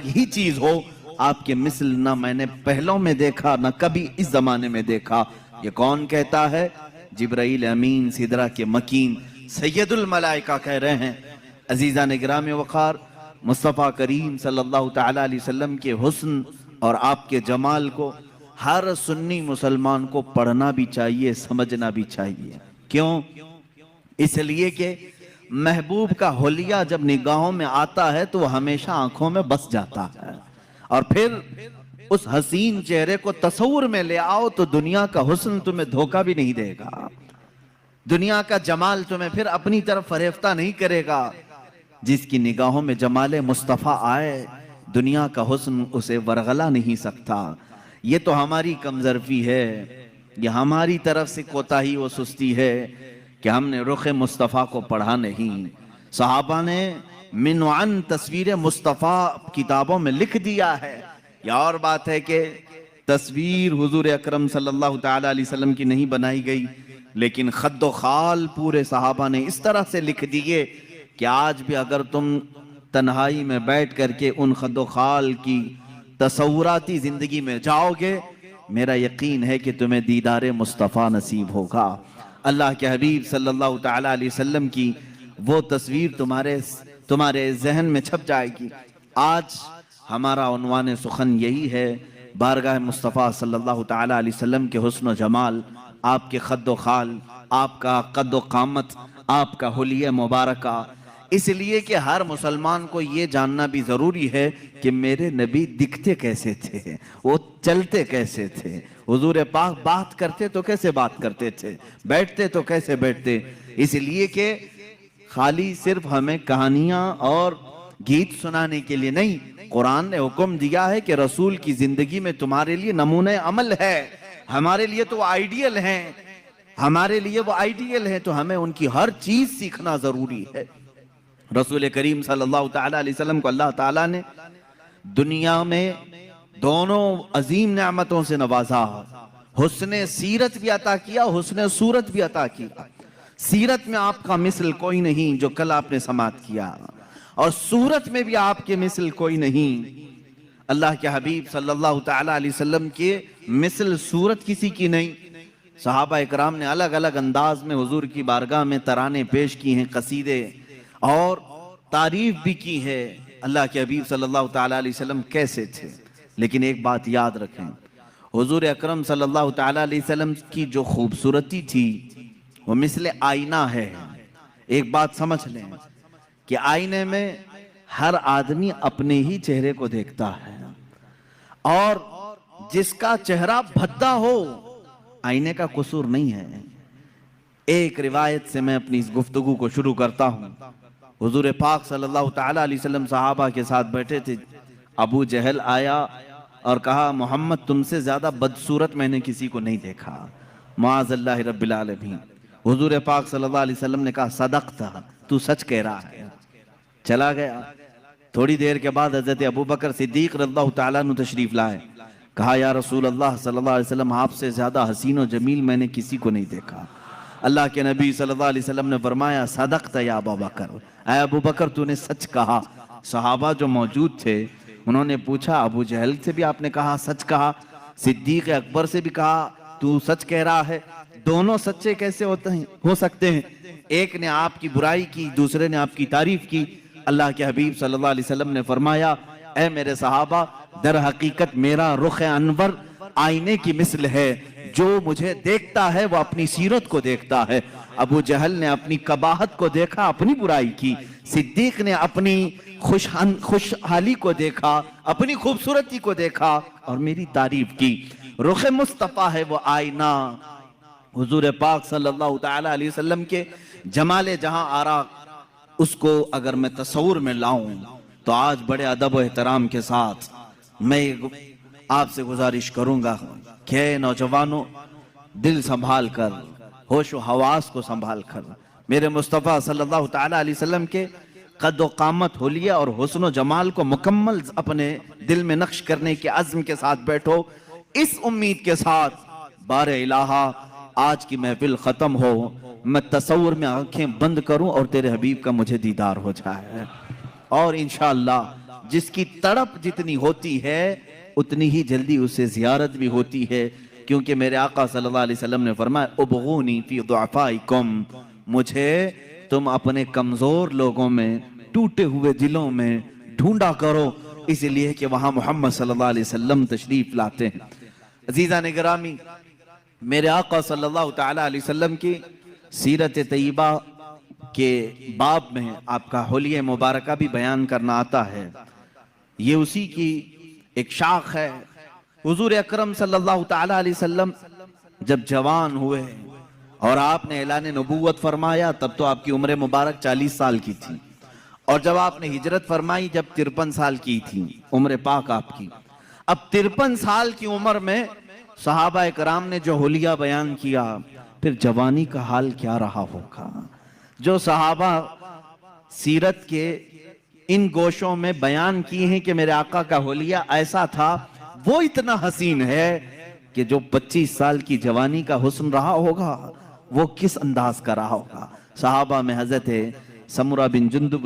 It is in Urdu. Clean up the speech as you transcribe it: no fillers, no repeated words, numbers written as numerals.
ہی چیز ہو آپ کے مثل نہ میں نے پہلوں میں دیکھا نہ کبھی اس زمانے میں دیکھا. یہ کون کہتا ہے؟ جبرائیل امین سدرہ کے مکین سید الملائکہ کہہ رہے ہیں. عزیزان گرامی وقار، مصطفیٰ کریم صلی اللہ تعالیٰ علیہ وسلم کے حسن اور آپ کے جمال کو ہر سنی مسلمان کو پڑھنا بھی چاہیے، سمجھنا بھی چاہیے. کیوں؟ اس لیے کہ محبوب کا حلیہ جب نگاہوں میں آتا ہے تو وہ ہمیشہ آنکھوں میں بس جاتا ہے، اور پھر اس حسین چہرے کو تصور میں لے آؤ تو دنیا کا حسن تمہیں دھوکہ بھی نہیں دے گا، دنیا کا جمال تمہیں پھر اپنی طرف فریفتہ نہیں کرے گا. جس کی نگاہوں میں جمال مصطفیٰ آئے دنیا کا حسن اسے ورغلا نہیں سکتا. یہ تو ہماری کمظرفی ہے، یہ ہماری طرف سے کوتاہی و سستی ہے کہ ہم نے رخ مصطفیٰ کو پڑھا نہیں. صحابہ نے من وعن تصویر مصطفیٰ کتابوں میں لکھ دیا ہے. یہ اور بات ہے کہ تصویر حضور اکرم صلی اللہ تعالیٰ علیہ وسلم کی نہیں بنائی گئی، لیکن خد و خال پورے صحابہ نے اس طرح سے لکھ دیے کہ آج بھی اگر تم تنہائی میں بیٹھ کر کے ان خد و خال کی تصوراتی زندگی میں جاؤ گے، میرا یقین ہے کہ تمہیں دیدار مصطفیٰ نصیب ہوگا. اللہ کے حبیب صلی اللہ تعالیٰ علیہ وسلم کی وہ تصویر تمہارے ذہن میں چھپ جائے گی. آج ہمارا عنوان سخن یہی ہے، بارگاہ مصطفیٰ صلی اللہ تعالیٰ علیہ وسلم کے حسن و جمال، آپ کے خد و خال، آپ کا قد و قامت، آپ کا حلیہ مبارکہ. اس لیے کہ ہر مسلمان کو یہ جاننا بھی ضروری ہے کہ میرے نبی دکھتے کیسے تھے، وہ چلتے کیسے تھے. حضور پاک بات کرتے تو کیسے بات کرتے تھے، بیٹھتے تو کیسے بیٹھتے. اس لیے کہ خالی صرف ہمیں کہانیاں اور گیت سنانے کے لیے نہیں، قرآن نے حکم دیا ہے کہ رسول کی زندگی میں تمہارے لیے نمونہ عمل ہے. ہمارے لیے تو وہ آئیڈیل ہیں، ہمارے لیے وہ آئیڈیل ہیں، تو ہمیں ان کی ہر چیز سیکھنا ضروری ہے. رسول کریم صلی اللہ تعالیٰ علیہ وسلم کو اللہ تعالیٰ نے دنیا میں دونوں عظیم نعمتوں سے نوازا. حسن سیرت بھی عطا کیا، حسن صورت بھی عطا کیا. سیرت میں آپ کا مثل کوئی نہیں جو کل آپ نے سماعت کیا، اور صورت میں بھی آپ کے مثل کوئی نہیں. اللہ کے حبیب صلی اللہ تعالیٰ علیہ وسلم کے مثل صورت کسی کی نہیں. صحابہ اکرام نے الگ الگ انداز میں حضور کی بارگاہ میں ترانے پیش کی ہیں، قصیدے، اور تعریف بھی کی ہے اللہ کے حبیب صلی اللہ تعالیٰ علیہ وسلم کیسے تھے. لیکن ایک بات یاد رکھیں، حضور اکرم صلی اللہ تعالیٰ علیہ وسلم کی جو خوبصورتی تھی وہ مثل آئینہ ہے. ایک بات سمجھ لیں کہ آئینے میں ہر آدمی اپنے ہی چہرے کو دیکھتا ہے، اور جس کا چہرہ بھدا ہو آئینے کا قصور نہیں ہے. ایک روایت سے میں اپنی اس گفتگو کو شروع کرتا ہوں. حضور پاک صلی اللہ تعالیٰ علیہ وسلم صحابہ کے ساتھ بیٹھے تھے. ابو جہل آیا اور کہا محمد تم سے زیادہ بدصورت میں نے کسی کو نہیں دیکھا، معاذ اللہ رب العالمین. حضور پاک صلی اللہ علیہ وسلم نے کہا صدقتا، تو سچ کہہ رہا ہے. چلا گیا. تھوڑی دیر کے بعد حضرت ابو بکر صدیق رضی اللہ تعالیٰ عنہ تشریف لائے. کہا یا رسول اللہ صلی اللہ علیہ وسلم آپ سے زیادہ حسین و جمیل میں نے کسی کو نہیں دیکھا. اللہ کے نبی صلی اللہ علیہ وسلم نے فرمایا صدقت یا ابو بکر، اے ابو بکر تو نے سچ کہا. صحابہ جو موجود تھے انہوں نے پوچھا ابو جہل سے بھی آپ نے کہا سچ کہا، صدیق اکبر سے بھی کہا تو سچ کہہ رہا ہے. دونوں سچے کیسے ہو سکتے ہیں؟ ایک نے آپ کی برائی کی، دوسرے نے آپ کی تعریف کی. اللہ کے حبیب صلی اللہ علیہ وسلم نے فرمایا اے میرے صحابہ، در حقیقت میرا رخ انور آئینے کی مثل ہے، جو مجھے دیکھتا ہے وہ اپنی سیرت کو دیکھتا ہے. ابو جہل نے اپنی قباحت کو دیکھا، اپنی برائی کی. صدیق نے اپنی خوشحالی کو دیکھا، اپنی خوبصورتی کو دیکھا اور میری تعریف کی. رخ مصطفیٰ ہے وہ آئینہ. حضور پاک صلی اللہ تعالیٰ علیہ وسلم کے جمال جہاں آرا اس کو اگر میں تصور میں لاؤں تو آج بڑے ادب و احترام کے ساتھ میں آپ سے گزارش کروں گا کہ نوجوانوں دل سنبھال کر، ہوش و حواس کو سنبھال کر میرے مصطفیٰ صلی اللہ تعالیٰ علیہ وسلم کے قد و قامت حلیہ اور حسن و جمال کو مکمل اپنے دل میں نقش کرنے کے عزم کے ساتھ بیٹھو، اس امید کے ساتھ بار الہا آج کی محفل ختم ہو، میں تصور میں آنکھیں بند کروں اور تیرے حبیب کا مجھے دیدار ہو جائے، اور انشاءاللہ جس کی تڑپ جتنی ہوتی ہے اتنی ہی جلدی اسے زیارت بھی ہوتی ہے، کیونکہ میرے آقا صلی اللہ علیہ وسلم نے فرمایا ابغونی فی ضعفائکم، مجھے تم اپنے کمزور لوگوں میں، ٹوٹے ہوئے دلوں میں ڈھونڈا کرو، اس لیے کہ وہاں محمد صلی اللہ علیہ وسلم تشریف لاتے ہیں۔ عزیزان گرامی، میرے آقا صلی اللہ تعالی علیہ وسلم کی سیرت طیبہ کے باب میں آپ کا حلیہ مبارکہ بھی بیان کرنا آتا ہے، یہ اسی کی ایک شاخ ہے۔ حضور اکرم صلی اللہ تعالی علیہ وسلم جب جوان ہوئے اور آپ نے اعلان نبوت فرمایا تب تو آپ کی عمر مبارک 40 سال کی تھی، اور جب آپ نے ہجرت فرمائی جب 53 سال کی تھی عمر پاک آپ کی۔ اب 53 سال کی عمر میں صحابہ اکرام نے جو حلیہ بیان کیا، پھر جوانی کا حال کیا رہا ہوگا؟ جو صحابہ سیرت کے ان گوشوں میں بیان کی ہیں کہ میرے آقا کا حلیہ ایسا تھا، وہ اتنا حسین ہے کہ جو 25 سال کی جوانی کا حسن رہا ہوگا وہ کس انداز کا رہا ہوگا؟ صحابہ میں حضرت سمرہ بن جندب